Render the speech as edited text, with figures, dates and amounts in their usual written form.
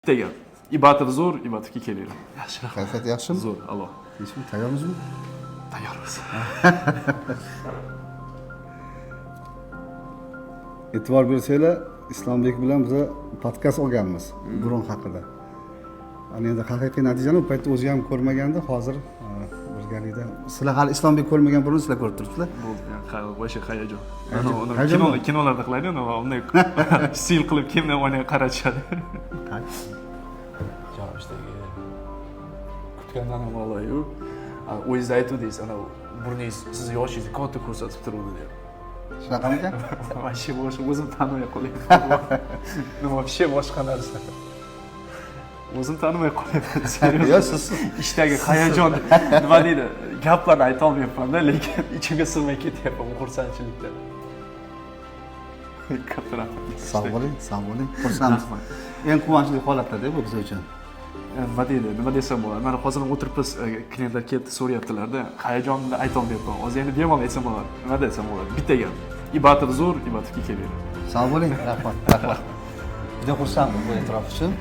Degan. Ibatov zo'r, Ibatovga kelavering. Yaxshi. Kayfiyat yaxshimi? Zo'r, alo. Hechmi? Tayyormizmi? Tayyormiz. E'tibor bersanglar, Islombek bilan biz podkast olganmiz Buron haqida. Ana endi haqiqiy natijani u paytda o'zi ham ko'rmagandi, hozir birgalikda. Sizlar hali Islombek ko'rmagan Buronni sizlar ko'rib turibsizlar. Bo'ldi, o'sha hayajon. Kinolarda qilaydi, unday stil qilib kimni o'ynay qaratishadi. Jonishdagi kutgandan ham a'lo-yu. O'zingiz aytdingiz, ana burningiz siz yoshingizni katta ko'rsatib turadi deb. Shunaqamikan? Вообще boshqa o'zim tanimay qolyapman. Вообще boshqa narsa. O'zim tanimay qolyapman. Yo'q, siz ishdagi hayajon nima deydi? Gaplarni ayta olmayapman-da, lekin ichimga sig'may ketyapman xursandchilikdan. Katta rahmat. Sog' bo'ling, sog' bo'ling. Xursandman. Eng quvonchli holatlarda bu biz uchun. Nima desam bo'ladi? Mana hozir o'tiribmiz, klientlar kelib so'rayaptilar-da, hayajonni ayta olmayapman. Hozir endi bemalol aytsam bo'ladi. Nima desam bo'ladi? Bitta gap. Ibatov zo'r, Ibatovga kelavering. Sog' bo'ling, rahmat. Juda xursandman bu e'tirof uchun.